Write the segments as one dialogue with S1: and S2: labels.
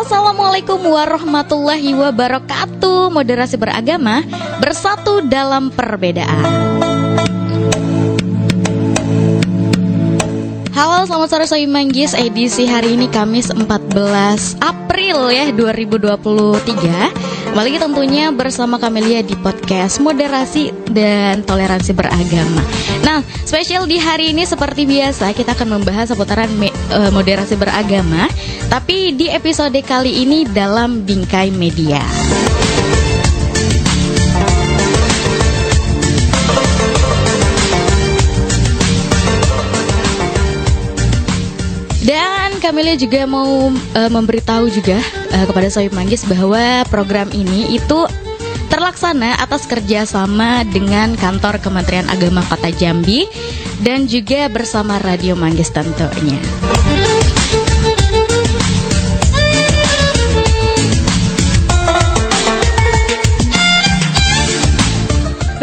S1: Assalamualaikum warahmatullahi wabarakatuh. Moderasi beragama, bersatu dalam perbedaan. Halo, selamat sore Soy Manggis. Edisi hari ini Kamis 14 April ya 2023. Kembali tentunya bersama Kamelia di podcast Moderasi dan Toleransi Beragama. Nah, spesial di hari ini seperti biasa kita akan membahas seputaran moderasi beragama, tapi di episode kali ini dalam bingkai media. Dan Kamelia juga mau memberitahu juga kepada Sohib Manggis bahwa program ini itu terlaksana atas kerjasama dengan kantor Kementerian Agama Kota Jambi dan juga bersama Radio Manggis tentunya.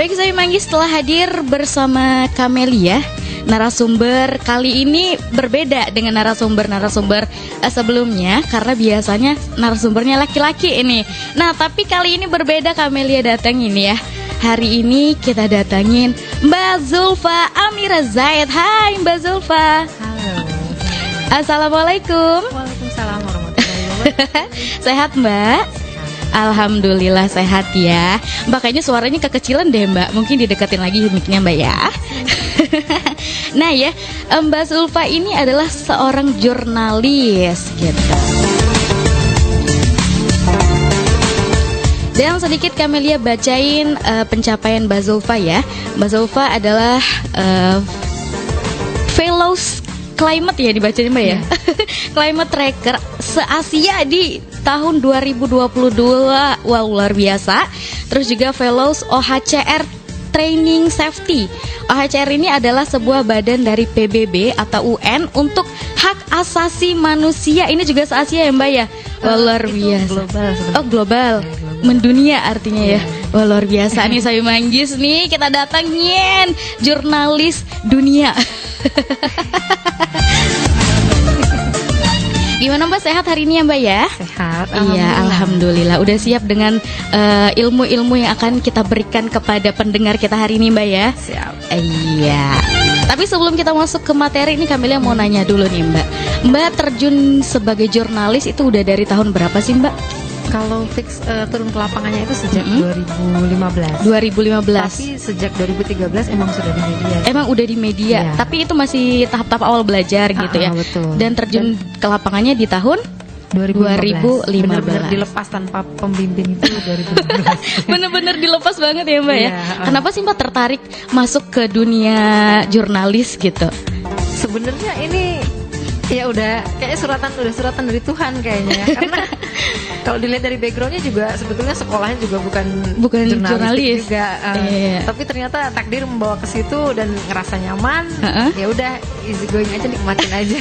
S1: Baik, Sohib Manggis telah hadir bersama Kamelia. Narasumber kali ini berbeda dengan narasumber sebelumnya, karena biasanya narasumbernya laki-laki ini. Nah, tapi kali ini berbeda, Kamelia datang ini ya. Hari ini kita datangin Mbak Zulfa Amira Zaid. Hai Mbak Zulfa.
S2: Halo.
S1: Assalamualaikum.
S2: Waalaikumsalam warahmatullahi wabarakatuh.
S1: Sehat Mbak? Alhamdulillah sehat ya. Mbak kayaknya suaranya kekecilan deh Mbak. Mungkin dideketin lagi mic-nya Mbak ya. Nah ya, Mbak Zulfa ini adalah seorang jurnalis gitu. Dan sedikit Kamelia bacain pencapaian Mbak Zulfa ya. Mbak Zulfa adalah Fellows Climate ya dibacanya Mbak ya. Climate Tracker se-Asia di tahun 2022. Wow, luar biasa. Terus juga Fellows OHCR Training Safety. OHCR ini adalah sebuah badan dari PBB atau UN untuk hak asasi manusia. Ini juga se-Asia ya Mbak ya? Wah, luar biasa.
S2: Global sebenarnya.
S1: Oh, global. Mendunia artinya ya. Wah, luar biasa nih Sohib Manggis nih. Kita datangin jurnalis dunia. Gimana Mbak, sehat hari ini ya Mbak ya?
S2: Sehat.
S1: Iya, alhamdulillah. Udah siap dengan ilmu-ilmu yang akan kita berikan kepada pendengar kita hari ini Mbak ya?
S2: Siap.
S1: Iya. Tapi sebelum kita masuk ke materi ini, Kamelia mau nanya dulu nih Mbak. Mbak terjun sebagai jurnalis itu udah dari tahun berapa sih Mbak?
S2: Kalau fix turun ke lapangannya itu sejak 2015.
S1: 2015.
S2: Tapi sejak 2013 emang sudah di media.
S1: Emang udah di media,
S2: Iya.
S1: tapi itu masih tahap-tahap awal belajar gitu ya.
S2: Betul.
S1: Dan terjun ke lapangannya di tahun 2015.
S2: Benar-benar dilepas tanpa pembimbing itu 2015.
S1: Bener-bener dilepas banget ya Mbak ya.
S2: Iya.
S1: Kenapa sih Mbak tertarik masuk ke dunia jurnalis gitu?
S2: Sebenarnya ini ya udah kayak suratan dari Tuhan kayaknya ya. Karena kalau dilihat dari backgroundnya juga sebetulnya sekolahnya juga bukan
S1: jurnalis
S2: juga.
S1: Iya.
S2: Tapi ternyata takdir membawa ke situ dan ngerasa nyaman. Ya udah easy going aja, nikmatin aja.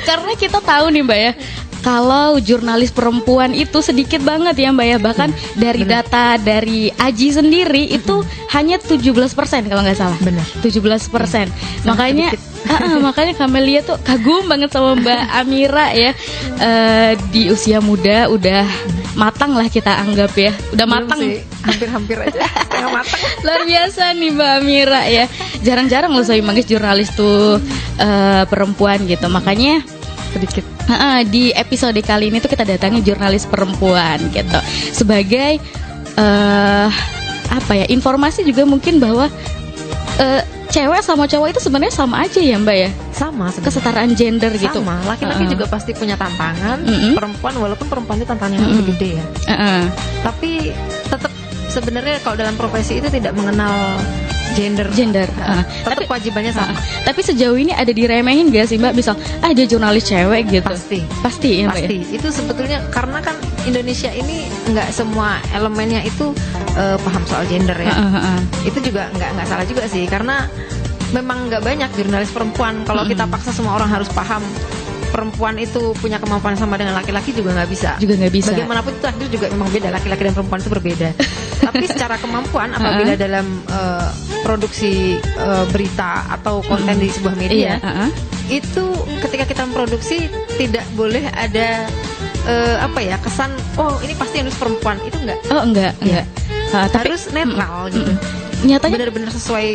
S1: Karena kita tahu nih Mbak ya, kalau jurnalis perempuan itu sedikit banget ya Mbak ya. Bahkan dari data dari AJI sendiri itu hanya 17% kalau nggak salah.
S2: Benar.
S1: 17%. Makanya Kamelia tuh kagum banget sama Mbak Amira ya. Di usia muda udah matang lah kita anggap ya. Udah
S2: Belum
S1: matang
S2: sih, hampir aja setengah matang.
S1: Luar biasa nih Mbak Amira ya. Jarang-jarang loh Sohib Manggis jurnalis tuh perempuan gitu. Makanya
S2: Sedikit.
S1: di episode kali ini tuh kita datangi jurnalis perempuan gitu. Sebagai informasi juga mungkin bahwa cewek sama cowok itu sebenarnya sama aja ya Mbak ya.
S2: Sama sebenarnya.
S1: Kesetaraan gender gitu.
S2: Sama, laki-laki juga pasti punya tantangan. Perempuan, walaupun perempuan itu tantangannya lebih gede ya. Tapi tetap sebenarnya kalau dalam profesi itu tidak mengenal gender. Tetap kewajibannya sama.
S1: Tapi sejauh ini ada diremehin gak sih Mbak? Misal dia jurnalis cewek gitu. Pasti ya Mbak.
S2: Pasti. Itu sebetulnya karena kan Indonesia ini nggak semua elemennya itu paham soal gender ya. Itu juga nggak salah juga sih, karena memang nggak banyak jurnalis perempuan. Kalau kita paksa semua orang harus paham perempuan itu punya kemampuan sama dengan laki-laki juga nggak bisa. Bagaimanapun itu akhirnya juga memang beda, laki-laki dan perempuan itu berbeda. Tapi secara kemampuan apabila dalam produksi berita atau konten di sebuah media, itu ketika kita memproduksi tidak boleh ada apa ya, kesan oh ini pasti yang nulis perempuan, itu enggak.
S1: Oh enggak. Tapi
S2: Harus netral gitu.
S1: Nyatanya
S2: Benar-benar sesuai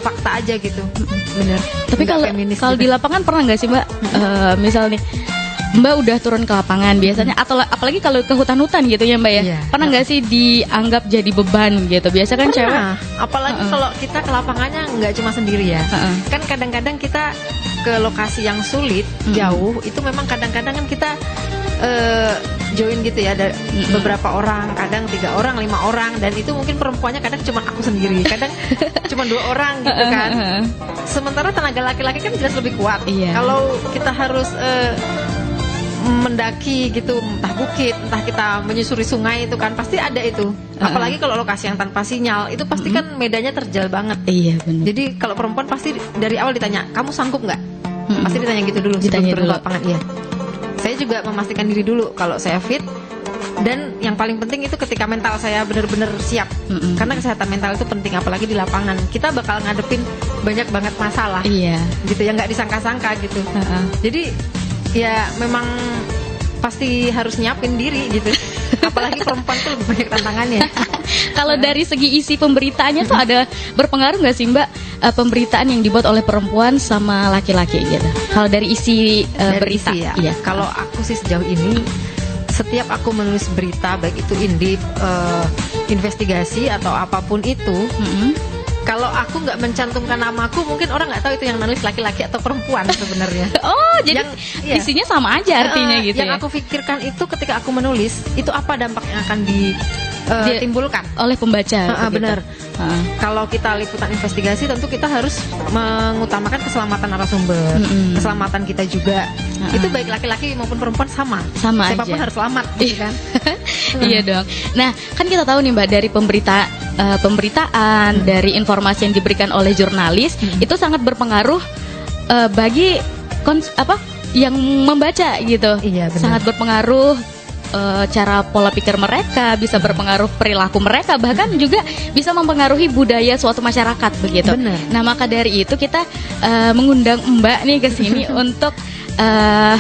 S2: fakta aja gitu. Bener.
S1: tapi
S2: Nggak
S1: kalau
S2: feminis
S1: kalau
S2: gitu.
S1: di lapangan pernah nggak sih Mbak, misal nih Mbak udah turun ke lapangan biasanya, atau apalagi kalau ke hutan-hutan gitu ya Mbak ya,
S2: Iya.
S1: pernah nggak sih dianggap jadi beban gitu? Biasa kan cewek.
S2: Pernah. Apalagi kalau kita ke lapangannya nggak cuma sendiri ya. Kan kadang-kadang kita ke lokasi yang sulit, jauh, itu memang kadang-kadang kan kita join gitu ya, ada beberapa orang, kadang 3 orang, 5 orang, dan itu mungkin perempuannya kadang cuma aku sendiri, kadang cuma 2 orang gitu kan. Sementara tenaga laki-laki kan jelas lebih kuat.
S1: Iya.
S2: Kalau kita harus mendaki gitu, entah bukit, entah kita menyusuri sungai, itu kan pasti ada itu. Apalagi kalau lokasi yang tanpa sinyal, itu pasti kan medannya terjal banget.
S1: Iya benar.
S2: Jadi kalau perempuan pasti dari awal ditanya, kamu sanggup nggak? Pasti ditanya gitu dulu sebelum
S1: Ditanya
S2: turun ke
S1: dulu.
S2: lapangan. Iya. Saya juga memastikan diri dulu kalau saya fit, dan yang paling penting itu ketika mental saya benar-benar siap. Karena kesehatan mental itu penting, apalagi di lapangan. Kita bakal ngadepin banyak banget masalah.
S1: Iya.
S2: Gitu yang nggak disangka-sangka gitu. Jadi ya memang pasti harus nyiapin diri gitu. Apalagi perempuan tuh lebih banyak tantangannya.
S1: Kalau dari segi isi pemberitaannya tuh ada berpengaruh nggak sih Mbak, pemberitaan yang dibuat oleh perempuan sama laki-laki gitu? Kalau dari isi
S2: Dari
S1: berita,
S2: isi ya.
S1: iya.
S2: Kalau aku sih sejauh ini, setiap aku menulis berita, baik itu indip, investigasi atau apapun itu, kalau aku nggak mencantumkan namaku, mungkin orang nggak tahu itu yang nulis laki-laki atau perempuan sebenarnya.
S1: Oh, jadi
S2: iya.
S1: isinya sama aja artinya gitu
S2: Yang
S1: ya.
S2: aku pikirkan itu ketika aku menulis, itu apa dampak yang akan ditimbulkan
S1: Oleh pembaca. begitu.
S2: benar. Kalau kita liputan investigasi, tentu kita harus mengutamakan keselamatan narasumber, keselamatan kita juga. Itu baik laki-laki maupun perempuan sama.
S1: Sama
S2: Siapapun
S1: aja.
S2: harus selamat, gitu kan?
S1: Iya dong. Nah, kan kita tahu nih Mbak, dari pemberitaan, dari informasi yang diberikan oleh jurnalis, itu sangat berpengaruh bagi yang membaca gitu.
S2: Iya, benar.
S1: Sangat berpengaruh cara pola pikir mereka, bisa berpengaruh perilaku mereka, bahkan juga bisa mempengaruhi budaya suatu masyarakat begitu.
S2: Benar.
S1: Nah, maka dari itu kita mengundang Mbak nih ke sini untuk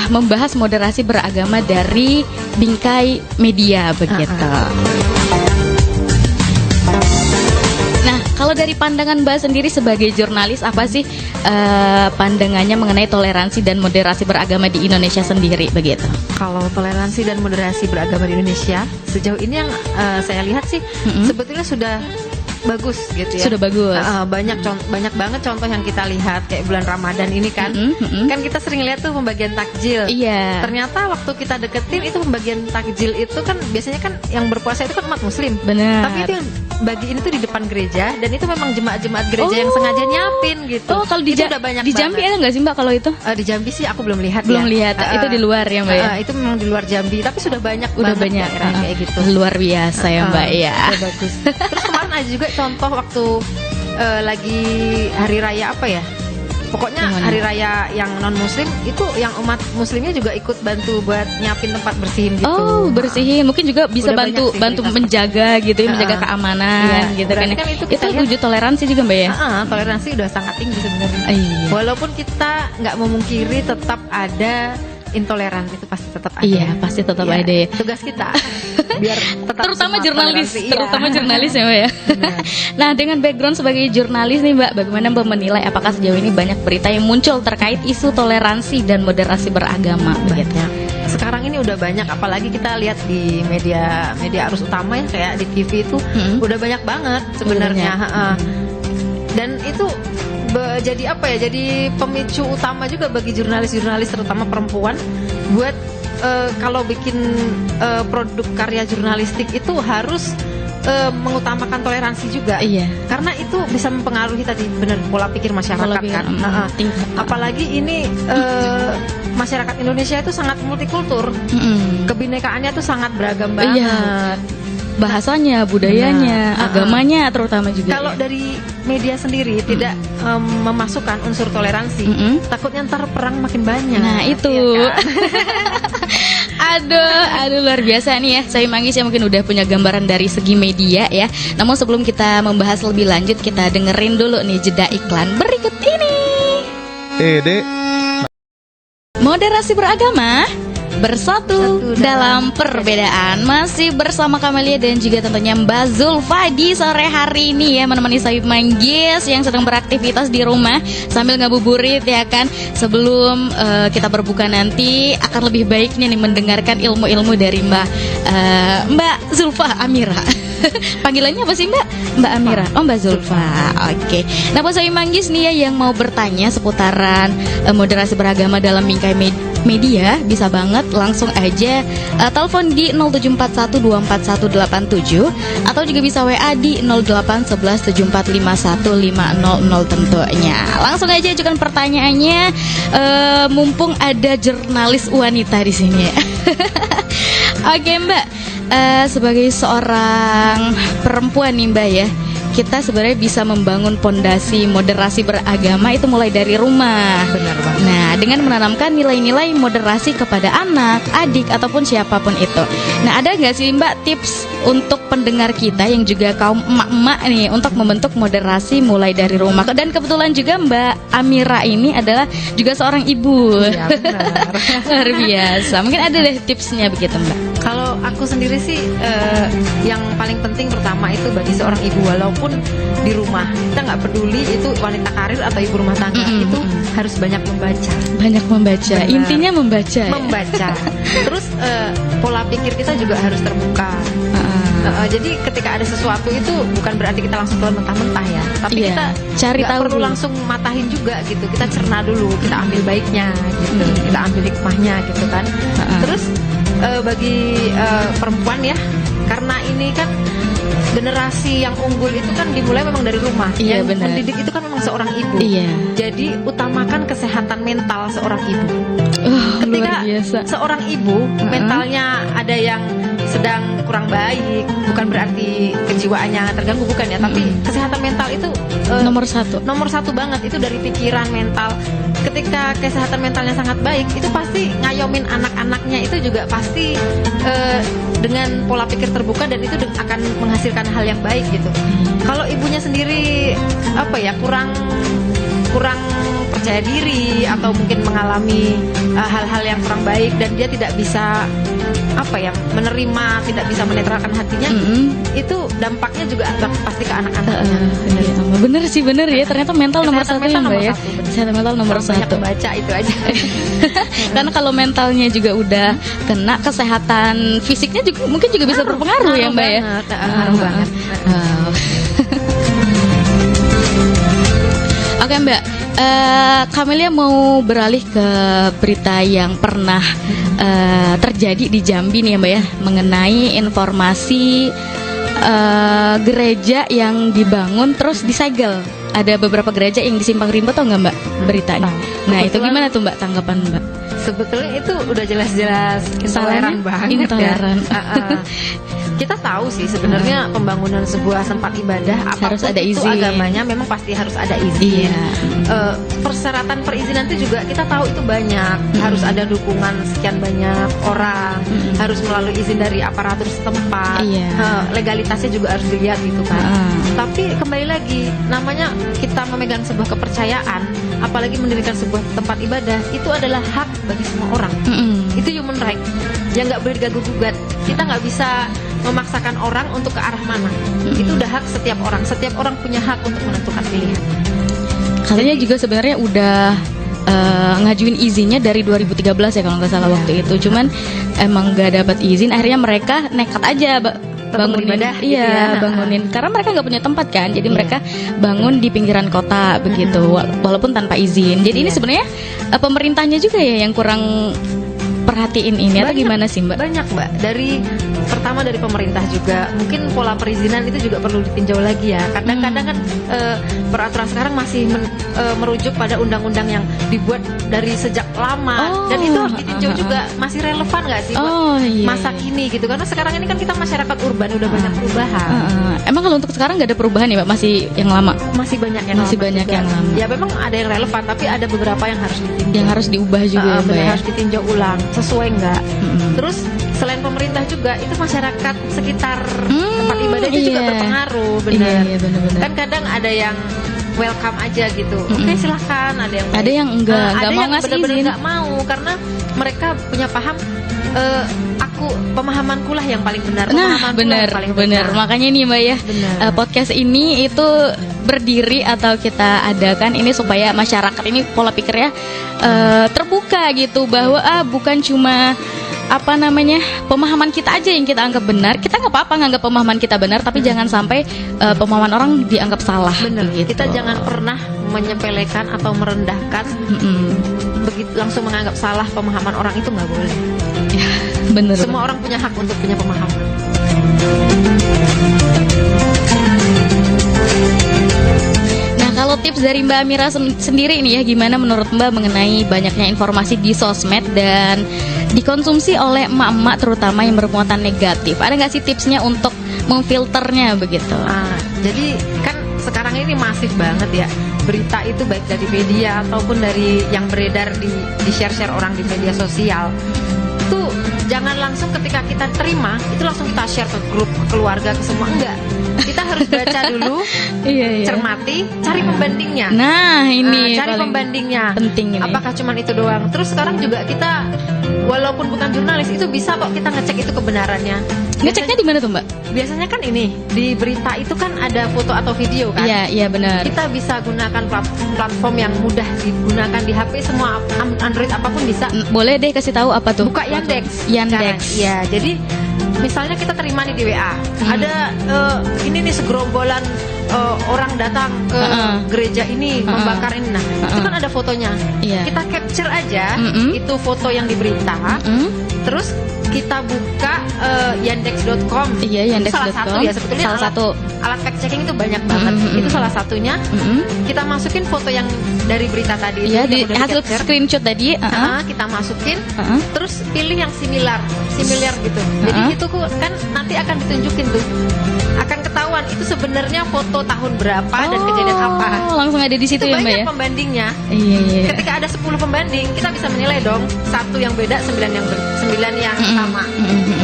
S1: membahas moderasi beragama dari Bingkai Media begitu. Nah, kalau dari pandangan Mbak sendiri sebagai jurnalis, apa sih pandangannya mengenai toleransi dan moderasi beragama di Indonesia sendiri begitu?
S2: Kalau toleransi dan moderasi beragama di Indonesia, sejauh ini yang saya lihat sih sebetulnya sudah bagus gitu ya.
S1: Sudah bagus.
S2: Banyak banget contoh yang kita lihat, kayak bulan Ramadan ini kan. Kan kita sering lihat tuh pembagian takjil.
S1: Iya.
S2: Ternyata waktu kita deketin itu pembagian takjil itu kan biasanya kan yang berpuasa itu kan umat muslim.
S1: Benar.
S2: Tapi itu yang bagi ini tuh di depan gereja, dan itu memang jemaat-jemaat gereja yang sengaja nyiapin gitu.
S1: Oh, kalau
S2: itu udah banyak
S1: di Jambi
S2: banget.
S1: ada nggak sih Mbak kalau itu?
S2: Di Jambi sih aku belum lihat.
S1: Belum
S2: ya.
S1: lihat. Itu di luar ya Mbak ya?
S2: Itu memang di luar Jambi, tapi sudah banyak
S1: Udah
S2: banget
S1: banyak
S2: daerah kayak gitu.
S1: Luar biasa ya Mbak ya.
S2: Udah bagus. Terus kemarin ada juga contoh waktu lagi hari raya apa ya? Pokoknya
S1: Gimana?
S2: hari raya yang non muslim itu yang umat muslimnya juga ikut bantu buat nyiapin tempat bersihin gitu.
S1: Oh, bersihin. Mungkin juga bisa
S2: Udah
S1: bantu
S2: banyak sih
S1: bantu
S2: berita.
S1: menjaga gitu ya, menjaga
S2: Iya.
S1: keamanan gitu kan.
S2: Berarti
S1: Ya.
S2: kan itu
S1: Itu
S2: kita lihat-
S1: wujud toleransi juga Mbak ya?
S2: Toleransi udah sangat tinggi sebenarnya.
S1: Iya.
S2: Walaupun kita nggak memungkiri tetap ada intoleran, itu pasti tetap ada.
S1: Iya, pasti tetap
S2: Iya,
S1: ada ya.
S2: Tugas kita biar tetap
S1: Terutama
S2: semua
S1: jurnalis,
S2: toleransi. Iya.
S1: terutama jurnalis ya Mbak ya. Nah, dengan background sebagai jurnalis nih Mbak, bagaimana Mbak menilai apakah sejauh ini banyak berita yang muncul terkait isu toleransi dan moderasi beragama begitu?
S2: Banyak. Sekarang ini udah banyak, apalagi kita lihat di media arus utama ya, kayak di TV itu udah banyak banget sebenarnya. Dan itu jadi apa ya? Jadi pemicu utama juga bagi jurnalis-jurnalis terutama perempuan buat kalau bikin produk karya jurnalistik itu harus mengutamakan toleransi juga.
S1: Iya.
S2: Karena itu bisa mempengaruhi tadi benar pola pikir masyarakat
S1: Pola pikir,
S2: kan.
S1: tingkat.
S2: Apalagi ini masyarakat Indonesia itu sangat multikultur. Kebinekaannya tuh sangat beragam banget.
S1: Iya. Bahasanya, budayanya,
S2: Benar.
S1: agamanya terutama juga.
S2: Kalau
S1: ya.
S2: dari media sendiri tidak memasukkan unsur toleransi, takutnya ntar perang makin banyak.
S1: Nah itu
S2: Iya kan?
S1: Aduh luar biasa nih ya. Saya Manggis yang mungkin udah punya gambaran dari segi media ya. Namun sebelum kita membahas lebih lanjut, kita dengerin dulu nih jeda iklan berikut ini.
S3: Dek.
S1: Moderasi beragama Bersatu dalam perbedaan. Masih bersama Kamelia dan juga tentunya Mbak Zulfa di sore hari ini ya, menemani Sohib Manggis yang sedang beraktivitas di rumah sambil ngabuburit ya kan. Sebelum kita berbuka nanti akan lebih baik nih mendengarkan ilmu-ilmu dari Mbak Zulfa Amira. Panggilannya apa sih Mbak? Mbak Amira. Oh Mbak Zulfa. Oke. Nah Pak Sohib Manggis nih ya yang mau bertanya seputaran moderasi beragama dalam bingkai media, bisa banget langsung aja telepon di 0741241187 atau juga bisa WA di 081174515500 tentunya. Langsung aja ajukan pertanyaannya, mumpung ada jurnalis wanita di sini. Oke Mbak, sebagai seorang perempuan nih Mbak ya, kita sebenarnya bisa membangun pondasi moderasi beragama itu mulai dari rumah.
S2: Benar banget.
S1: Nah, dengan menanamkan nilai-nilai moderasi kepada anak, adik, ataupun siapapun itu. Nah, ada nggak sih Mbak tips untuk pendengar kita yang juga kaum emak-emak nih untuk membentuk moderasi mulai dari rumah? Dan kebetulan juga Mbak Amira ini adalah juga seorang ibu.
S2: Iya benar.
S1: Luar biasa. Mungkin ada deh tipsnya begitu Mbak.
S2: Kalau aku sendiri sih yang paling penting pertama itu bagi seorang ibu, walaupun di rumah kita nggak peduli itu wanita karir atau ibu rumah tangga, itu harus banyak membaca.
S1: Banyak membaca.
S2: Benar.
S1: Intinya membaca.
S2: Membaca. Terus pola pikir kita juga harus terbuka. Jadi ketika ada sesuatu itu bukan berarti kita langsung keluar mentah-mentah ya, tapi kita
S1: cari tahu
S2: perlu
S1: dulu.
S2: langsung matahin juga gitu. Kita cerna dulu, kita ambil baiknya gitu, kita ambil hikmahnya gitu kan. Terus bagi perempuan ya, karena ini kan generasi yang unggul itu kan dimulai memang dari rumah.
S1: Iya,
S2: Yang
S1: benar.
S2: mendidik itu kan memang seorang ibu.
S1: Iya.
S2: Jadi utamakan kesehatan mental seorang ibu.
S1: Luar
S2: Ketika
S1: biasa.
S2: seorang ibu mentalnya ada yang sedang kurang baik, bukan berarti kejiwaannya terganggu, bukan ya, tapi kesehatan mental itu
S1: Nomor satu
S2: banget, itu dari pikiran, mental. Ketika kesehatan mentalnya sangat baik, itu pasti ngayomin anak-anaknya itu juga pasti dengan pola pikir terbuka, dan itu akan menghasilkan hal yang baik gitu. Kalau ibunya sendiri apa ya, kurang percaya diri atau mungkin mengalami hal-hal yang kurang baik, dan dia tidak bisa menerima, tidak bisa menetralkan hatinya, itu dampaknya juga pasti ke anak-anaknya.
S1: Bener sih, bener ya. Ternyata mental nomor satu ya Mbak ya.
S2: bener.
S1: Kesehatan mental nomor
S2: Banyak
S1: satu.
S2: baca itu aja.
S1: Karena kalau mentalnya juga udah kena, kesehatan fisiknya juga mungkin juga bisa berpengaruh ya Mbak ya.
S2: Ngaruh banget.
S1: Oke Mbak, Kamelia mau beralih ke berita yang pernah terjadi di Jambi nih ya Mbak ya, mengenai informasi gereja yang dibangun terus disegel. Ada beberapa gereja yang di Simpang Rimbo, tau nggak Mbak beritanya? Nah itu gimana tuh Mbak tanggapan Mbak?
S2: Sebetulnya itu udah jelas-jelas intoleran
S1: Salahnya
S2: banget
S1: intoleran.
S2: ya. Kita tahu sih sebenarnya pembangunan sebuah tempat ibadah apapun
S1: Harus ada
S2: itu
S1: izin.
S2: agamanya memang pasti harus ada izin.
S1: Iya.
S2: Persyaratan perizinan itu juga kita tahu itu banyak. Harus ada dukungan sekian banyak orang, harus melalui izin dari aparatur setempat.
S1: Iya.
S2: Legalitasnya juga harus dilihat gitu kan. Tapi kembali lagi, namanya kita memegang sebuah kepercayaan, apalagi mendirikan sebuah tempat ibadah, itu adalah hak bagi semua orang. Itu human right yang nggak boleh diganggu gugat. Kita nggak bisa memaksakan orang untuk ke arah mana. Itu udah hak setiap orang. Setiap orang punya hak untuk menentukan pilihan.
S1: Katanya juga sebenarnya udah ngajuin izinnya dari 2013 ya kalau nggak salah waktu itu. Cuman emang nggak dapat izin. Akhirnya mereka nekat aja bangun
S2: ibadah gitu
S1: iya
S2: ya.
S1: bangunin, karena mereka nggak punya tempat kan, jadi mereka bangun di pinggiran kota begitu, walaupun tanpa izin. Jadi ini sebenarnya pemerintahnya juga ya yang kurang perhatiin ini, atau gimana sih Mbak?
S2: Banyak Mbak, pertama dari pemerintah juga, mungkin pola perizinan itu juga perlu ditinjau lagi ya. Kadang-kadang kan peraturan sekarang masih merujuk pada undang-undang yang dibuat dari sejak lama, dan itu harus ditinjau juga, masih relevan nggak sih masa kini gitu. Karena sekarang ini kan kita masyarakat urban, udah banyak perubahan.
S1: Emang kalau untuk sekarang nggak ada perubahan ya Mbak? Masih yang lama?
S2: Masih banyak yang lama. Ya memang ada yang relevan, tapi ada beberapa yang harus ditinjau.
S1: Yang harus diubah juga ya Mbak ya?
S2: Harus ditinjau ulang, sesuai nggak. Terus selain pemerintah juga, itu masyarakat sekitar tempat ibadah itu juga berpengaruh, benar.
S1: Iya, benar-benar.
S2: Kan kadang ada yang welcome aja gitu. Oke, silahkan. Ada yang
S1: enggak
S2: ada
S1: mau
S2: yang
S1: ngasih
S2: benar-benar
S1: izin.
S2: nggak mau karena mereka punya paham pemahamanku lah yang paling benar.
S1: Nah,
S2: Pemahamanku lah yang paling
S1: benar. Makanya nih Mbak ya,
S2: Benar.
S1: podcast ini itu berdiri atau kita adakan ini supaya masyarakat ini pola pikirnya terbuka gitu, bahwa bukan cuma pemahaman kita aja yang kita anggap benar. Kita nggak apa-apa nganggap pemahaman kita benar, tapi jangan sampai pemahaman orang dianggap salah.
S2: Benar.
S1: Gitu.
S2: Kita jangan pernah menyepelekan atau merendahkan. Begitu langsung menganggap salah pemahaman orang, itu nggak boleh.
S1: Bener.
S2: Semua orang punya hak untuk punya pemahaman.
S1: Nah, kalau tips dari Mbak Amira sendiri nih ya, gimana menurut Mbak mengenai banyaknya informasi di sosmed dan dikonsumsi oleh emak-emak terutama yang bermuatan negatif? Ada nggak sih tipsnya untuk memfilternya begitu?
S2: Jadi kan sekarang ini masif banget ya berita itu, baik dari media ataupun dari yang beredar di share orang di media sosial. Itu jangan langsung ketika kita terima itu langsung kita share ke grup, ke keluarga, ke semua. Enggak, kita harus baca dulu, cermati, cari pembandingnya.
S1: Nah, ini
S2: cari pembandingnya.
S1: Penting ini.
S2: Apakah cuman itu doang? Terus sekarang juga kita walaupun bukan jurnalis itu bisa kok kita ngecek itu kebenarannya.
S1: Ngeceknya di mana tuh Mbak?
S2: Biasanya kan ini di berita itu kan ada foto atau video kan?
S1: Iya benar.
S2: Kita bisa gunakan platform yang mudah digunakan di HP, semua Android apapun bisa.
S1: Boleh deh kasih tahu apa tuh?
S2: Buka Yandex.
S1: Iya,
S2: jadi misalnya kita terima nih di WA, ada ini nih segerombolan orang datang ke gereja ini membakar ini. Nah, itu kan ada fotonya.
S1: Iya.
S2: Kita capture aja itu foto yang di berita. Terus kita buka yandex.com.
S1: Iya, yandex.com.
S2: Salah satu ya sebetulnya. Alat fact checking itu banyak banget. Itu salah satunya. Kita masukin foto yang dari berita tadi.
S1: Iya, di hasil screenshot tadi.
S2: Kita masukin. Terus pilih yang similar gitu. Jadi itu kan nanti akan ditunjukin tuh. Akan ketahuan itu sebenarnya foto tahun berapa dan kejadian apa.
S1: Langsung ada di situ
S2: itu
S1: ya Mbak ya.
S2: Banyak pembandingnya.
S1: Iya.
S2: Ketika ada 10 pembanding, kita bisa menilai dong, satu yang beda, 9 yang sama.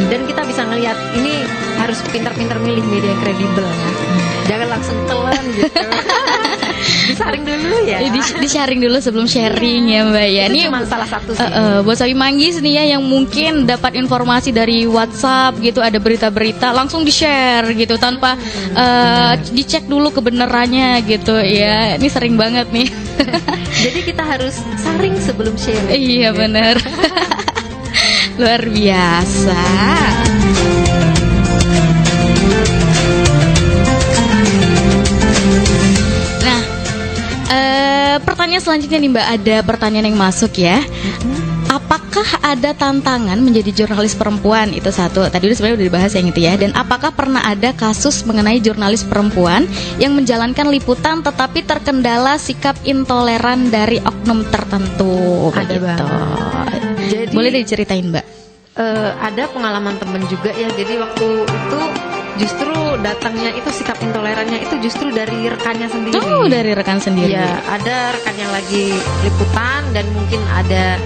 S2: Dan kita bisa ngelihat ini harus pintar-pintar milih media yang kredibel ya. Jangan langsung telan gitu. Disaring dulu ya.
S1: Di-sharing dulu sebelum sharing ya Mbak ya.
S2: Ini cuma salah satu sih.
S1: Buat Sawi Manggis nih ya yang mungkin dapat informasi dari WhatsApp gitu, ada berita-berita langsung di-share gitu tanpa dicek dulu kebenarannya gitu ya. Ini sering banget nih.
S2: Jadi kita harus saring sebelum sharing.
S1: Iya benar. Luar biasa. Nah, pertanyaan selanjutnya nih Mbak, ada pertanyaan yang masuk ya. Apakah ada tantangan menjadi jurnalis perempuan? Itu satu. Tadi sebenarnya udah dibahas yang itu ya. Dan apakah pernah ada kasus mengenai jurnalis perempuan yang menjalankan liputan tetapi terkendala sikap intoleran dari oknum tertentu?
S2: Ada banget. Jadi,
S1: boleh diceritain Mbak?
S2: Ada pengalaman temen juga ya. Jadi waktu itu justru datangnya itu sikap intolerannya itu justru dari rekannya sendiri.
S1: Oh, dari rekan sendiri.
S2: Ya, ada rekan yang lagi liputan dan mungkin ada,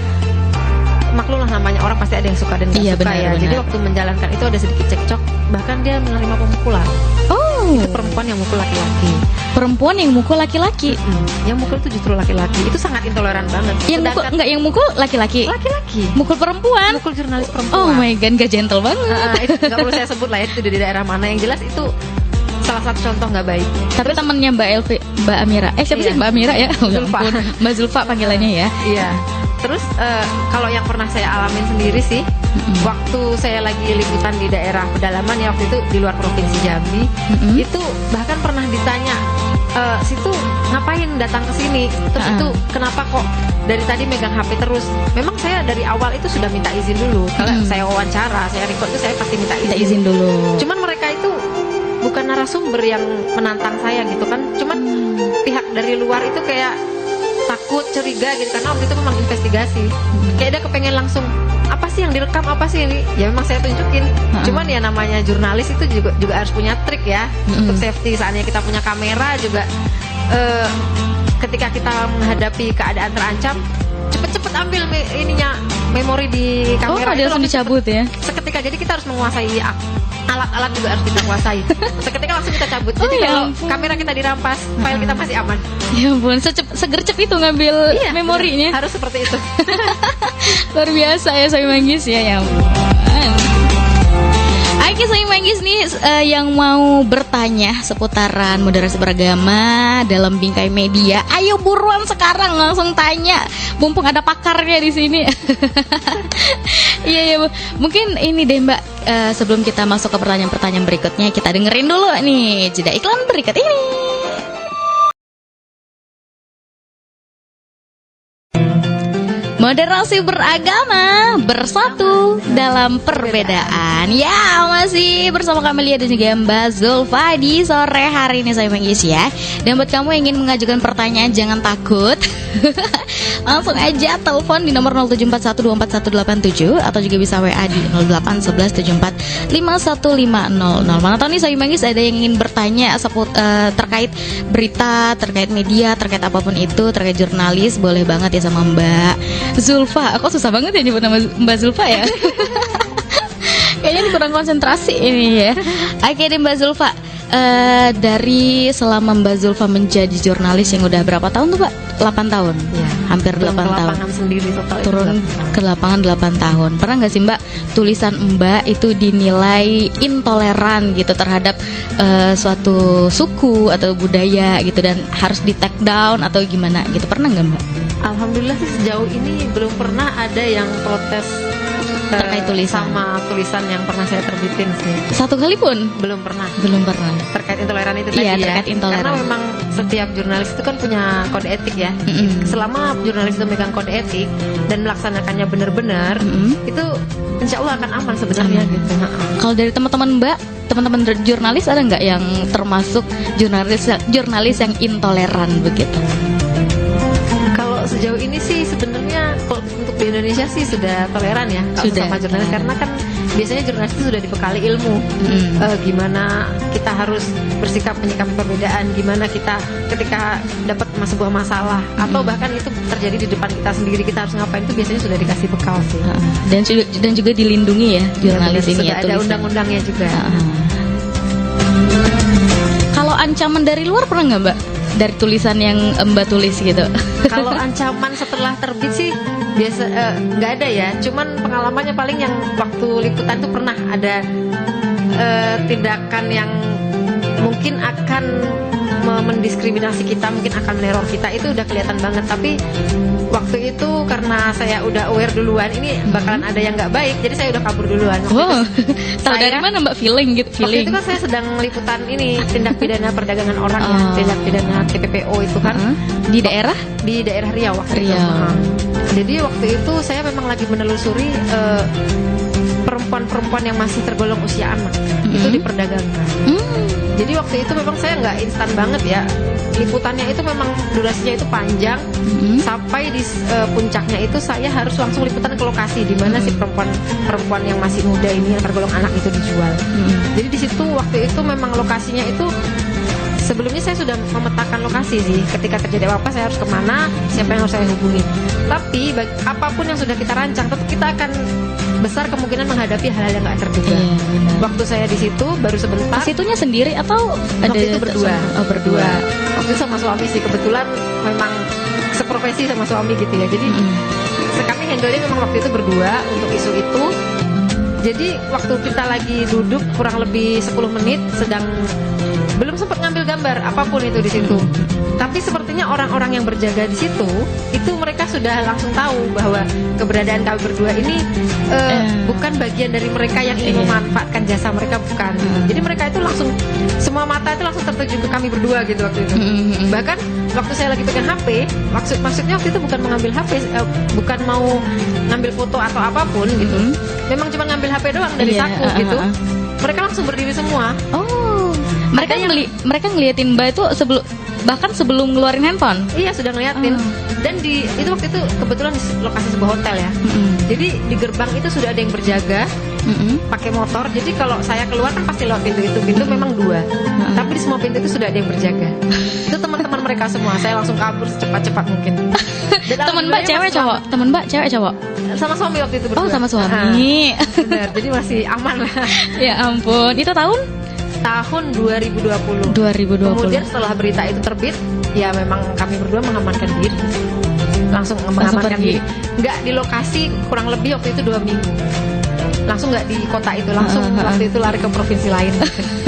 S2: maklumlah namanya orang pasti ada yang suka dan nggak suka ya. Jadi waktu menjalankan itu ada sedikit cekcok, bahkan dia menerima pemukulan.
S1: Oh,
S2: itu perempuan yang mukul laki-laki.
S1: Perempuan yang mukul laki-laki.
S2: Yang mukul itu justru laki-laki. Itu sangat intoleran banget.
S1: Yang mukul laki-laki.
S2: Laki-laki.
S1: Mukul perempuan.
S2: Mukul jurnalis perempuan.
S1: Oh my god, gak gentle banget.
S2: Itu nggak perlu saya sebut lah ya, itu di daerah mana. Yang jelas itu salah satu contoh nggak baik.
S1: Tapi temannya Mbak Amira. Siapa sih Mbak Amira ya?
S2: Zulfa.
S1: Mbak Zulfa panggilannya ya.
S2: Iya. Terus kalau yang pernah saya alamin sendiri sih, waktu saya lagi liputan di daerah pedalaman ya, waktu itu di luar provinsi Jambi, itu bahkan pernah ditanya, situ ngapain datang ke sini? Terus itu kenapa kok dari tadi megang HP terus? Memang saya dari awal itu sudah minta izin dulu. Kalau saya wawancara, saya record itu saya pasti minta izin
S1: dulu.
S2: Cuman mereka itu bukan narasumber yang menantang saya gitu kan. Cuman pihak dari luar itu kayak takut, curiga gitu, karena waktu itu memang investigasi. Kayak dia kepengen langsung, apa sih yang direkam, apa sih ini? Ya memang saya tunjukin. Cuman ya namanya jurnalis itu juga harus punya trik ya untuk safety. Saatnya kita punya kamera juga, ketika kita menghadapi keadaan terancam, cepet-cepet ambil memori di kamera.
S1: Dia langsung dicabut ya?
S2: Seketika, jadi kita harus menguasai alat-alat juga harus kita kuasai. Seketika langsung kita cabut. Jadi
S1: ya
S2: kalau
S1: ampun.
S2: kamera kita dirampas, file kita masih aman.
S1: Ya ampun, segercep itu ngambil memorinya.
S2: Bener, harus seperti itu.
S1: Luar biasa ya Soy Manggis ya ampun. Oke Soy Manggis nih yang mau bertanya seputaran moderasi beragama dalam bingkai media, ayo buruan sekarang langsung tanya, mumpung ada pakarnya di sini. Iya Bu. Mungkin ini deh Mbak, sebelum kita masuk ke pertanyaan-pertanyaan berikutnya, kita dengerin dulu nih jeda iklan berikut ini. Moderasi beragama, bersatu dalam perbedaan. Ya, masih bersama kami Lia dan juga Mbak Zulfa di sore hari ini Soy Manggis ya. Dan buat kamu yang ingin mengajukan pertanyaan, jangan takut. Langsung aja telepon di nomor 0741241187 atau juga bisa WA di 0811745150. Mana tahu nih Soy Manggis ada yang ingin bertanya terkait berita, terkait media, terkait apapun itu, terkait jurnalis, boleh banget ya sama Mbak Zulfa. Aku susah banget ya nyebut nama Mbak Zulfa ya. Kayaknya ini kurang konsentrasi ini ya. Oke deh Mbak Zulfa, dari selama Mbak Zulfa menjadi jurnalis yang udah berapa tahun tuh Pak? 8 tahun
S2: Ya,
S1: hampir 8 tahun.
S2: Sendiri total
S1: Turun ke lapangan 8 tahun. Pernah nggak sih Mbak tulisan Mbak itu dinilai intoleran gitu terhadap suatu suku atau budaya gitu dan harus di take down atau gimana gitu? Pernah nggak Mbak?
S2: Alhamdulillah sih sejauh ini belum pernah ada yang protes
S1: Terkait tulisan.
S2: sama tulisan yang pernah saya terbitin sih.
S1: Satu kali pun?
S2: Belum pernah.
S1: Belum pernah.
S2: Terkait intoleran itu
S1: Iya,
S2: tadi ya.
S1: terkait intoleran.
S2: Karena memang setiap jurnalis itu kan punya kode etik ya. Selama jurnalis itu megang kode etik dan melaksanakannya benar-benar, itu insya Allah akan aman sebenarnya gitu.
S1: Kalau dari teman-teman Mbak, teman-teman jurnalis ada nggak yang termasuk jurnalis yang intoleran begitu?
S2: Kalau sejauh ini sih sebenarnya untuk di Indonesia sih sudah toleran ya
S1: Sudah.
S2: sama jurnalis, karena kan biasanya jurnalis itu sudah dibekali ilmu gimana kita harus bersikap menyikapi perbedaan, gimana kita ketika dapat sebuah masalah atau bahkan itu terjadi di depan kita sendiri kita harus ngapain, itu biasanya sudah dikasih bekal sih.
S1: Dan juga dilindungi ya jurnalis
S2: Ya,
S1: ini
S2: sudah
S1: ya
S2: ada
S1: tulisan.
S2: undang-undangnya juga.
S1: Kalau ancaman dari luar pernah nggak Mbak? Dari tulisan yang Mbak tulis gitu?
S2: Kalau ancaman setelah terbit sih biasa nggak ada ya. Cuman pengalamannya paling yang waktu liputan tuh pernah ada tindakan yang mungkin akan mendiskriminasi kita, mungkin akan meneror kita, itu udah kelihatan banget. Tapi waktu itu karena saya udah aware duluan ini bakalan ada yang nggak baik, jadi saya udah kabur duluan.
S1: Wow, tahu
S2: saya-
S1: dari mana Mbak feeling gitu?
S2: Waktu
S1: Feeling.
S2: itu kan saya sedang liputan ini tindak pidana perdagangan orang ya, tindak pidana TPPO itu kan.
S1: Di daerah?
S2: Di daerah Riau waktu itu.
S1: Riau.
S2: Jadi waktu itu saya memang lagi menelusuri perempuan-perempuan yang masih tergolong usia anak itu diperdagangkan. Jadi waktu itu memang saya nggak instan banget ya. Liputannya itu memang durasinya itu panjang sampai di puncaknya itu saya harus langsung liputan ke lokasi di mana si perempuan yang masih muda ini yang tergolong anak itu dijual. Jadi di situ waktu itu memang lokasinya itu sebelumnya saya sudah memetakan lokasi sih. Ketika terjadi apa-apa saya harus kemana, siapa yang harus saya hubungi. Tapi apapun yang sudah kita rancang, tetap kita akan besar kemungkinan menghadapi hal-hal yang nggak terduga.
S1: Iya, benar.
S2: Waktu saya di situ baru sebentar.
S1: Situnya sendiri atau
S2: Waktu itu berdua.
S1: Oh, berdua.
S2: Waktu itu sama suami sih, kebetulan memang seprofesi sama suami gitu ya. Jadi kami handle-nya memang waktu itu berdua untuk isu itu. Jadi waktu kita lagi duduk kurang lebih 10 menit sedang belum sempat ngambil gambar apapun itu di situ. Tapi sepertinya orang-orang yang berjaga di situ itu mereka sudah langsung tahu bahwa keberadaan kami berdua ini bukan bagian dari mereka yang ingin memanfaatkan jasa mereka, bukan. Jadi mereka itu langsung semua mata itu langsung tertuju ke kami berdua gitu waktu itu. Bahkan waktu saya lagi pegang HP, maksudnya waktu itu bukan mengambil HP, bukan mau ngambil foto atau apapun gitu. Memang cuma ngambil HP doang dari saku gitu. Mereka langsung berdiri semua.
S1: Oh, mereka ngeliatin Mbak itu bahkan sebelum ngeluarin handphone.
S2: Iya, sudah ngeliatin. Dan itu waktu itu kebetulan di lokasi sebuah hotel ya. Jadi di gerbang itu sudah ada yang berjaga, pakai motor. Jadi kalau saya keluar kan pasti lewat pintu itu. Pintu memang 2, tapi di semua pintu itu sudah ada yang berjaga. Itu teman-teman mereka semua. Saya langsung kabur secepat-cepat mungkin.
S1: Teman Mbak cewek cowok? Teman Mbak cewek cowok?
S2: Sama suami waktu itu berdua.
S1: Oh, sama suami.
S2: Benar, jadi masih aman lah.
S1: Ya ampun, itu
S2: tahun 2020. Kemudian setelah berita itu terbit, ya memang kami berdua mengamankan diri. Langsung mengamankan diri. Nggak di lokasi, kurang lebih waktu itu 2 minggu. Langsung nggak di kota itu, langsung waktu itu lari ke provinsi lain.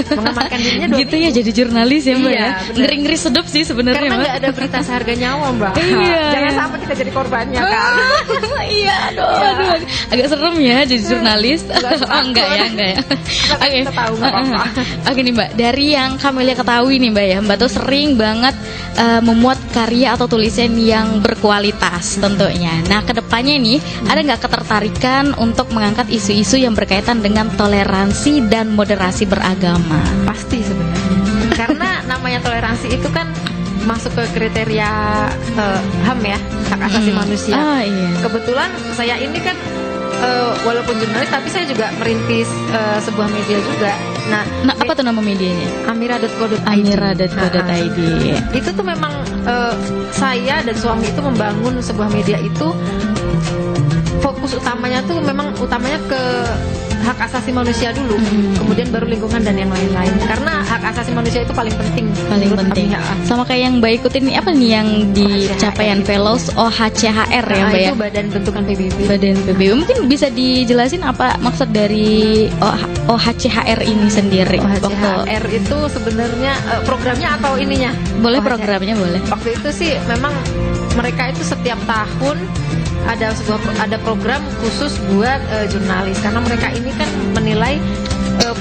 S2: Mengamankan dirinya 2
S1: gitu
S2: minggu.
S1: ya, jadi jurnalis ya Mbak
S2: Iya,
S1: ya. Ngeri-ngeri sedap sih sebenarnya
S2: Karena
S1: Mbak.
S2: nggak ada berita seharga nyawa Mbak.
S1: Iya,
S2: Jangan
S1: iya.
S2: sampai kita jadi korbannya kan.
S1: Iya, aduh, agak serem ya jadi jurnalis. Oh, enggak ya. Oke.
S2: Kita tahu nggak apa-apa.
S1: Oke nih Mbak, dari yang Camelia ketahui nih Mbak ya, Mbak tuh sering banget memuat karya atau tulisan yang berkualitas tentunya. Nah, kedepannya nih ada nggak ketertarikan untuk mengangkat isu-isu yang berkaitan dengan toleransi dan moderasi beragama?
S2: Pasti sebenarnya. Karena namanya toleransi itu kan masuk ke kriteria HAM ya, hak asasi manusia.
S1: Ah, iya.
S2: Kebetulan saya ini kan walaupun jurnalis tapi saya juga merintis sebuah media juga. Nah,
S1: Apa tuh nama medianya?
S2: amira.co.id.
S1: Amira.co.id.
S2: Itu tuh memang saya dan suami itu membangun sebuah media itu, fokus utamanya tuh memang utamanya ke hak asasi manusia dulu, kemudian baru lingkungan dan yang lain-lain. Karena hak asasi manusia itu paling penting.
S1: Paling
S2: menurut
S1: penting.
S2: kami, ya.
S1: Sama kayak yang Mbak ikutin nih, apa nih yang di capaian fellows OHCHR ya Mbak ya?
S2: Itu badan bentukan PBB.
S1: Badan PBB. Mungkin bisa dijelasin apa maksud dari OHCHR ini sendiri?
S2: OHCHR itu sebenarnya programnya atau ininya?
S1: Boleh
S2: OHCHR.
S1: programnya boleh.
S2: Waktu itu sih memang mereka itu setiap tahun ada program khusus buat jurnalis, karena mereka ini kan menilai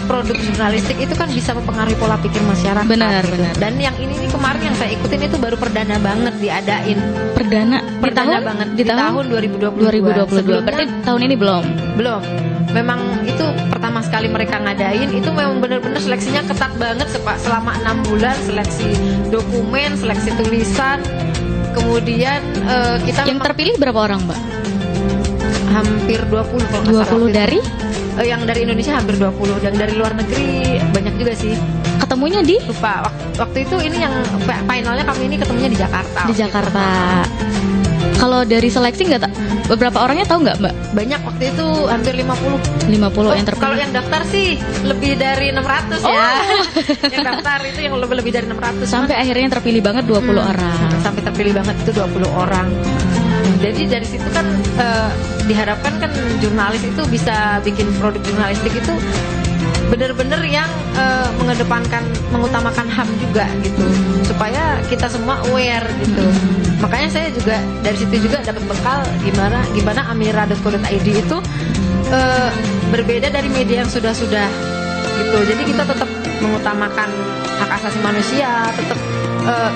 S2: produk jurnalistik itu kan bisa mempengaruhi pola pikir masyarakat.
S1: Benar,
S2: gitu.
S1: benar.
S2: Dan yang ini nih kemarin yang saya ikutin itu baru perdana banget diadain.
S1: Perdana
S2: Banget
S1: di tahun 2022. Berarti tahun ini belum.
S2: Memang itu pertama sekali mereka ngadain, itu memang benar-benar seleksinya ketat banget selama 6 bulan, seleksi dokumen, seleksi tulisan. Kemudian kita
S1: Yang terpilih berapa orang Mbak?
S2: hampir 20 kalau nggak salah.
S1: 20 dari?
S2: Yang dari Indonesia hampir 20, dan dari luar negeri banyak juga sih.
S1: Ketemunya di?
S2: Lupa waktu itu ini yang finalnya kami ini ketemunya di Jakarta.
S1: Di Jakarta. Kalau dari seleksi nggak tak? Beberapa orangnya tahu nggak Mbak?
S2: Banyak waktu itu hampir 50.
S1: 50 yang terpilih.
S2: Kalau yang daftar sih lebih dari 600 ya. Yang daftar itu yang lebih dari 600.
S1: Sampai akhirnya yang terpilih banget 20 orang.
S2: Sampai terpilih banget itu 20 orang. Jadi dari situ kan diharapkan kan jurnalis itu bisa bikin produk jurnalistik itu benar-benar yang mengutamakan HAM juga gitu, supaya kita semua aware gitu. Makanya saya juga dari situ juga dapat bekal gimana amira.co.id itu berbeda dari media yang sudah gitu. Jadi kita tetap mengutamakan hak asasi manusia, tetap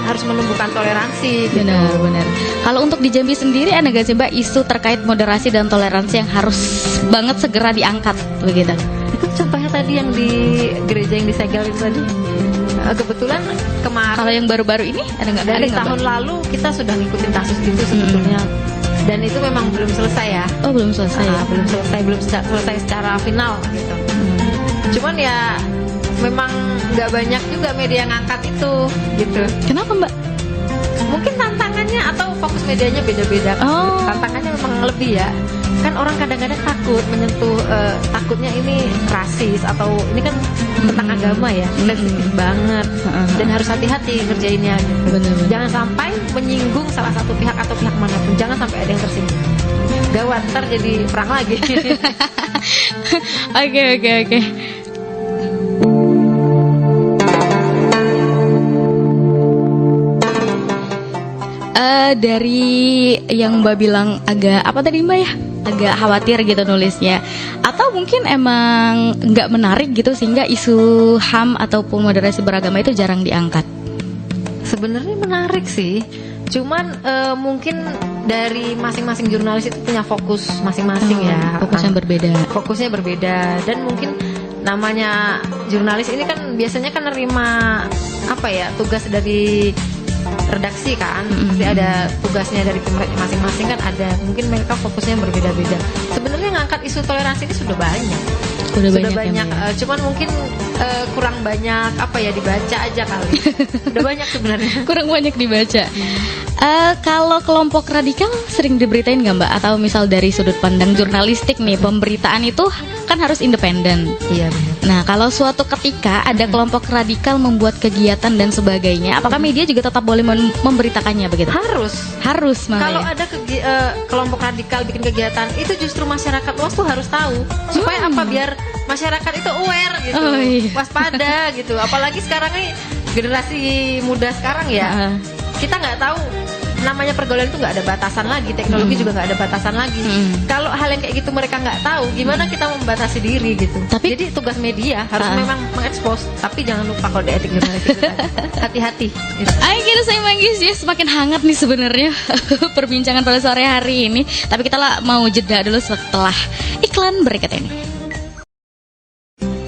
S2: harus menumbuhkan toleransi gitu.
S1: Benar. Kalau untuk di Jambi sendiri ada nggak sih Mbak isu terkait moderasi dan toleransi yang harus banget segera diangkat begitu?
S2: Itu contohnya tadi yang di gereja yang disegel itu tadi. Kebetulan kemarin.
S1: Kalau yang baru-baru ini ada nggak?
S2: Dari tahun lalu kita sudah ngikutin kasus itu sebetulnya. Dan itu memang belum selesai ya.
S1: Oh, belum selesai.
S2: Belum selesai secara final gitu. Cuman ya memang nggak banyak juga media yang ngangkat itu gitu.
S1: Kenapa Mbak?
S2: Mungkin tantangannya atau fokus medianya beda-beda.
S1: Oh.
S2: Tantangannya memang lebih ya. Kan orang kadang-kadang takut menyentuh, takutnya ini rasis atau ini kan tentang agama ya, sensitif banget. Dan harus hati-hati ngerjainnya gitu.
S1: Bener-bener.
S2: Jangan sampai menyinggung salah satu pihak atau pihak manapun. Jangan sampai ada yang tersinggung. Gawat, ntar jadi perang lagi.
S1: Oke. Dari yang Mbak bilang agak apa tadi Mbak ya? Agak khawatir gitu nulisnya. Atau mungkin emang nggak menarik gitu sehingga isu HAM ataupun moderasi beragama itu jarang diangkat.
S2: Sebenarnya menarik sih. Cuman mungkin dari masing-masing jurnalis itu punya fokus masing-masing ya.
S1: Fokusnya berbeda.
S2: Fokusnya berbeda, dan mungkin namanya jurnalis ini kan biasanya kan nerima apa ya, tugas dari redaksi kan, pasti ada tugasnya dari tim masing-masing kan ada. Mungkin mereka fokusnya berbeda-beda. Sebenarnya ngangkat isu toleransi ini sudah banyak. Sudah banyak cuman mungkin kurang banyak dibaca aja kali. Udah banyak sebenarnya.
S1: Kurang banyak dibaca. Kalau kelompok radikal sering diberitain nggak Mbak? Atau misal dari sudut pandang jurnalistik nih, pemberitaan itu kan harus independen.
S2: Iya benar.
S1: Nah, kalau suatu ketika ada kelompok radikal membuat kegiatan dan sebagainya, apakah media juga tetap boleh memberitakannya begitu? Harus malah.
S2: Kalau ada kelompok radikal bikin kegiatan, itu justru masyarakat luas tuh harus tahu. Supaya apa? Biar masyarakat itu aware gitu, waspada gitu. Apalagi sekarang nih generasi muda sekarang ya, kita nggak tahu namanya pergaulan itu nggak ada batasan lagi, teknologi juga nggak ada batasan lagi. Kalau hal yang kayak gitu mereka nggak tahu, gimana kita membatasi diri gitu. Jadi tugas media harus memang mengekspos, tapi jangan lupa kode etik jurnalistik. Hati-hati.
S1: Ayo kita saya manggis ya, semakin hangat nih sebenarnya perbincangan pada sore hari ini. Tapi kita mau jeda dulu setelah iklan berikut ini.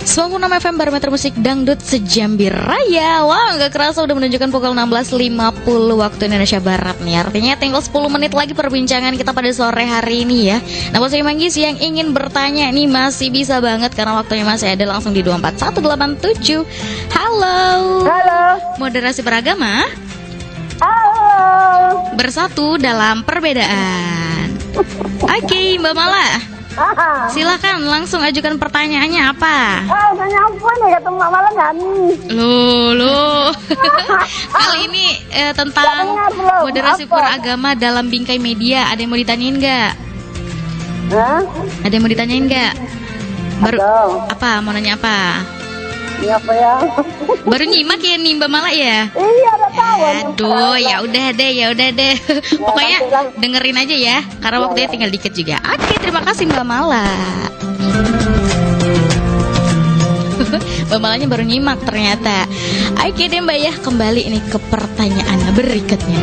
S1: 96 FM Barometer Musik Dangdut Sejambi Raya. Wah, gak kerasa udah menunjukkan pukul 16.50 waktu Indonesia Barat nih. Artinya tinggal 10 menit lagi perbincangan kita pada sore hari ini ya. Nah, buat saya manggis yang ingin bertanya nih masih bisa banget karena waktunya masih ada, langsung di 24187. Halo. Moderasi beragama.
S3: Halo.
S1: Bersatu dalam perbedaan. Oke, Mbak Mala. Silakan langsung ajukan pertanyaannya apa?
S3: Tanya apa nih ketemu Mak Mala Gani?
S1: Loh. Kali ini tentang moderasi beragama dalam bingkai media. Ada yang mau ditanyain nggak? Ada yang mau ditanyain nggak? Baru apa? Mau nanya apa?
S3: Iya apa ya?
S1: Baru nyimak ya nih Mbak Mala ya?
S3: Iya udah tahu.
S1: Aduh, ya udah deh. Pokoknya dengerin aja ya, karena waktunya tinggal dikit juga. Oke, terima kasih Mbak Mala. Mbak Malanya baru nyimak ternyata. Oke deh Mbak ya, kembali ini ke pertanyaan berikutnya.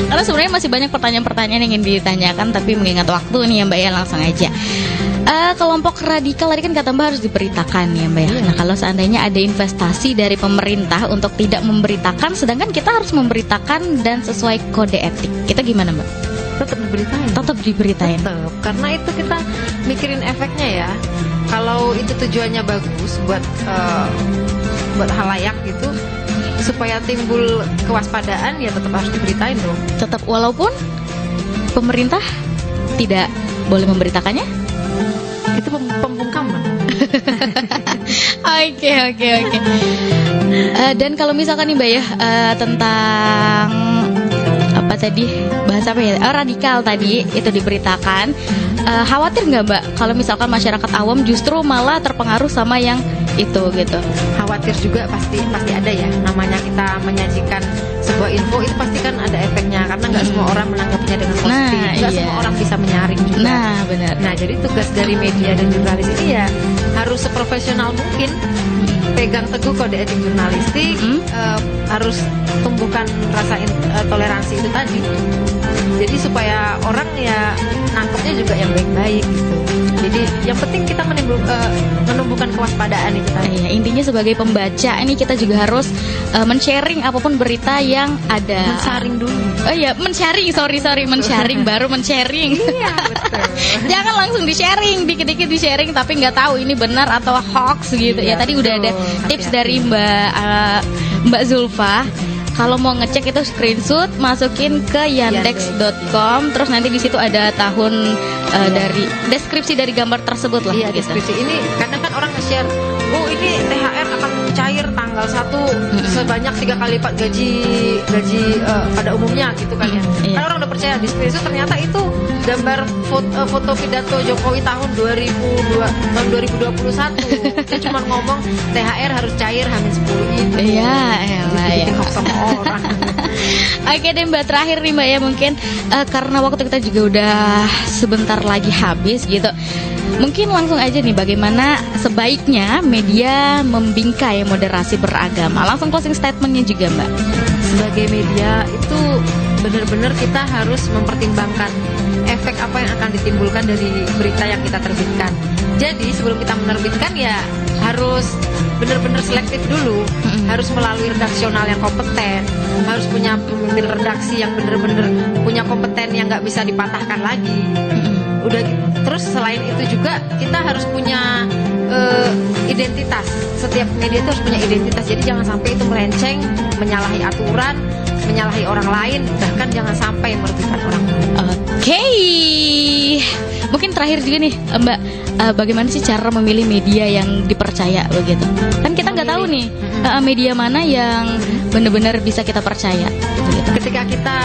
S1: Karena sebenarnya masih banyak pertanyaan-pertanyaan yang ingin ditanyakan, tapi mengingat waktu nih ya Mbak ya, langsung aja. Kelompok radikal tadi kan kata Mbak harus diberitakan ya Mbak ya. Nah, kalau seandainya ada investasi dari pemerintah untuk tidak memberitakan, sedangkan kita harus memberitakan dan sesuai kode etik, kita gimana Mbak?
S2: Tetap diberitain. Tetap, karena itu kita mikirin efeknya ya. Kalau itu tujuannya bagus buat halayak gitu, supaya timbul kewaspadaan, ya tetap harus diberitain dong.
S1: Tetap walaupun pemerintah tidak boleh memberitakannya?
S2: Itu pembungkaman.
S1: Oke. Dan kalau misalkan nih Mbak ya, tentang apa tadi, bahasa apa ya? Radikal tadi itu diberitakan. Khawatir nggak Mbak kalau misalkan masyarakat awam justru malah terpengaruh sama yang itu gitu?
S2: Khawatir juga pasti ada ya. Namanya kita menyajikan sebuah info itu pasti kan ada efeknya, karena nggak semua orang menanggapinya dengan positif, nggak semua orang bisa menyaring juga.
S1: Nah benar.
S2: Nah jadi tugas dari media dan jurnalis ini ya harus seprofesional mungkin, pegang teguh kode etik jurnalistik, harus tumbuhkan rasa toleransi itu tadi. Jadi supaya orang ya nangkepnya juga yang baik-baik gitu. Jadi yang penting kita menumbuhkan kewaspadaan itu tadi.
S1: Ya, intinya sebagai pembaca ini kita juga harus men-sharing apapun berita yang ada.
S2: Men-sharing dulu.
S1: Oh iya, men-sharing, sorry men-sharing baru men-sharing.
S2: Iya, betul.
S1: Jangan langsung di-sharing, dikit-dikit di-sharing tapi nggak tahu ini benar atau hoax gitu.
S2: Iya,
S1: ya tadi udah ada tips dari Mbak Zulfa. Kalau mau ngecek itu screenshot, masukin ke yandex.com, terus nanti di situ ada tahun dari deskripsi dari gambar tersebut lah.
S2: Iya,
S1: gitu.
S2: deskripsi ini kadang kan orang nge-share, oh ini THR akan cair tanggal 1 sebanyak 3 kali lipat gaji pada umumnya gitu kan ya. Kan orang udah percaya, di screenshot ternyata itu gambar foto pidato Jokowi tahun 2021. Dia cuma ngomong THR harus cair hamil 10 itu.
S1: Iya,
S2: bikin hoax sama orang.
S1: Oke deh Mbak, terakhir nih Mbak ya, mungkin karena waktu kita juga udah sebentar lagi habis gitu. Mungkin langsung aja nih, bagaimana sebaiknya media membingkai moderasi beragama? Langsung closing statementnya juga Mbak.
S2: Sebagai media itu benar-benar kita harus mempertimbangkan efek apa yang akan ditimbulkan dari berita yang kita terbitkan. Jadi sebelum kita menerbitkan ya harus benar-benar selektif dulu, harus melalui redaksional yang kompeten, harus punya pemimpin redaksi yang benar-benar punya kompeten yang nggak bisa dipatahkan lagi. Udah gitu. Terus selain itu juga kita harus punya identitas. Setiap media itu harus punya identitas. Jadi jangan sampai itu melenceng, menyalahi aturan, menyalahi orang lain, bahkan jangan sampai merugikan orang lain.
S1: Oke. Mungkin terakhir juga nih Mbak, bagaimana sih cara memilih media yang dipercaya begitu? Kan kita nggak tahu nih media mana yang benar-benar bisa kita percaya begitu.
S2: Ketika kita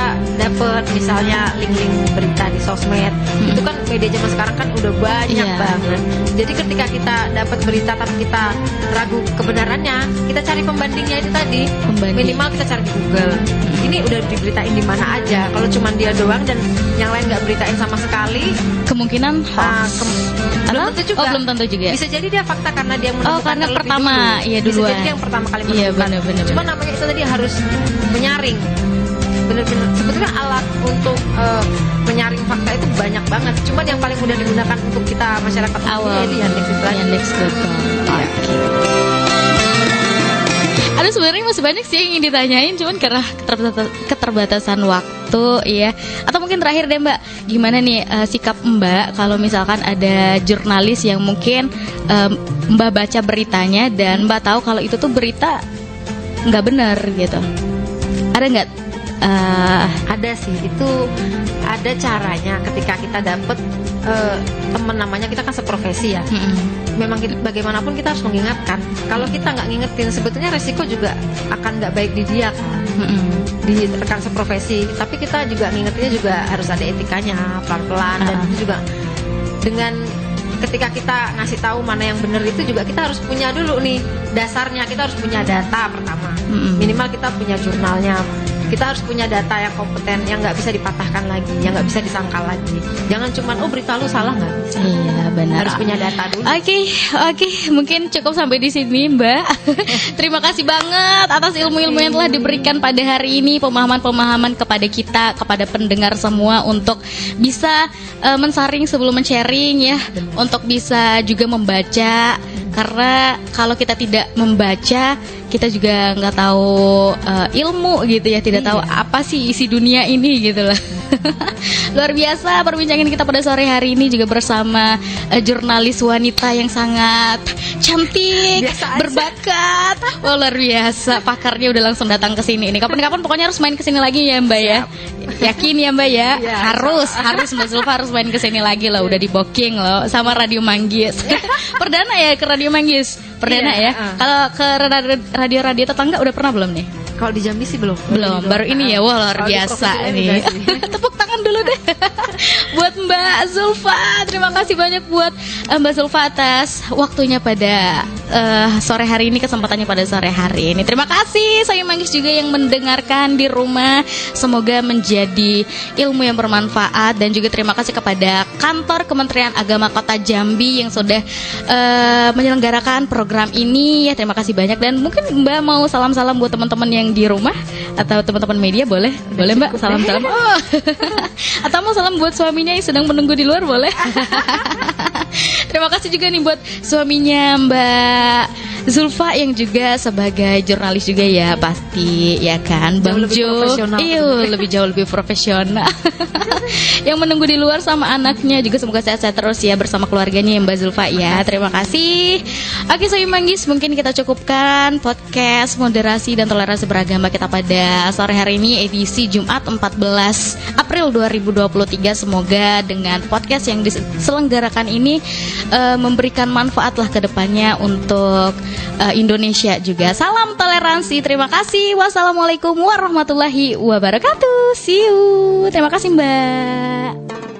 S2: dapat misalnya link-link berita di sosmed, itu kan media zaman sekarang kan udah banyak banget. Jadi ketika kita dapat berita tapi kita ragu kebenarannya, kita cari pembandingnya itu tadi. Minimal kita cari di Google. Ini udah diberitain di mana aja. Kalau cuma dia doang dan yang lain nggak beritain sama sekali,
S1: kemungkinan
S2: belum tentu juga.
S1: Belum tentu juga.
S2: Bisa jadi dia fakta karena dia menemukan
S1: karena
S2: lebih
S1: pertama,
S2: dulu.
S1: iya
S2: Bisa
S1: duluan.
S2: jadi dia yang pertama kali
S1: Iya,
S2: menemukan.
S1: benar.
S2: Cuma namanya itu tadi harus menyaring. Benar-benar sebetulnya alat untuk menyaring fakta itu banyak banget. Cuman yang paling mudah digunakan untuk kita masyarakat
S1: awam
S2: ini Yandex.com.
S1: Oke. Ada sebenarnya masih banyak sih yang ingin ditanyain, cuman karena keterbatasan waktu ya. Atau mungkin terakhir deh Mbak, gimana nih sikap Mbak kalau misalkan ada jurnalis yang mungkin Mbak baca beritanya dan Mbak tahu kalau itu tuh berita nggak benar gitu. Ada nggak?
S2: Ada sih, itu ada caranya ketika kita dapet teman, namanya kita kan seprofesi ya. Memang kita, bagaimanapun kita harus mengingatkan. Kalau kita nggak ngingetin, sebetulnya resiko juga akan nggak baik di dia kan, di rekan seprofesi. Tapi kita juga ngingetinnya juga harus ada etikanya, pelan-pelan. Dan itu juga dengan ketika kita ngasih tahu mana yang benar itu juga kita harus punya dulu nih dasarnya. Kita harus punya data pertama. Minimal kita punya jurnalnya. Kita harus punya data yang kompeten, yang nggak bisa dipatahkan lagi, yang nggak bisa disangkal lagi. Jangan cuman berita lu salah, nggak bisa.
S1: Iya benar.
S2: Harus punya data dulu.
S1: Oke, mungkin cukup sampai di sini Mbak. Terima kasih banget atas ilmu-ilmu yang telah diberikan pada hari ini, pemahaman-pemahaman kepada kita, kepada pendengar semua untuk bisa mensaring sebelum men-sharing ya, untuk bisa juga membaca. Karena kalau kita tidak membaca, kita juga nggak tahu ilmu gitu ya, tidak tahu apa sih isi dunia ini gitu loh. Luar biasa perbincangan kita pada sore hari ini juga bersama jurnalis wanita yang sangat cantik, berbakat. Wah, luar biasa, pakarnya udah langsung datang ke sini. Ini kapan-kapan pokoknya harus main ke sini lagi ya Mbak ya. Yakin ya Mbak ya? Harus Mbak Zulfa harus main ke sini lagi loh, udah di booking loh sama Radio Manggis. Perdana ya ke Radio Manggis. Perdana ya. Kalau ke radio-radio tetangga udah pernah belum nih?
S2: Kalau di Jambi sih belum.
S1: Baru ini ya. Wah, luar biasa nih. Tepuk tangan dulu deh buat Mbak Zulfa. Terima kasih banyak buat Mbak Zulfa atas waktunya pada sore hari ini, kesempatannya pada sore hari ini. Terima kasih Sayu Manggis juga yang mendengarkan di rumah. Semoga menjadi ilmu yang bermanfaat, dan juga terima kasih kepada kantor Kementerian Agama Kota Jambi yang sudah menyelenggarakan program ini ya. Terima kasih banyak, dan mungkin Mbak mau salam-salam buat teman-teman yang di rumah atau teman-teman media, boleh Mbak salam-salam. Oh. Atau mau salam buat suaminya yang sedang menunggu di luar, boleh. Terima kasih juga nih buat suaminya Mbak Zulfa yang juga sebagai jurnalis juga ya, pasti ya kan Bang Jo. Iya, jauh lebih profesional. Yang menunggu di luar sama anaknya juga, semoga sehat-sehat terus ya bersama keluarganya ya Mbak Zulfa ya. Terima kasih. Oke Sayu Manggis, mungkin kita cukupkan podcast moderasi dan toleransi beragama kita pada sore hari ini, edisi Jumat 14 April 2023. Semoga dengan podcast yang diselenggarakan ini memberikan manfaat lah ke depannya untuk Indonesia juga. Salam toleransi. Terima kasih. Wassalamualaikum warahmatullahi wabarakatuh. See you. Terima kasih Mbak.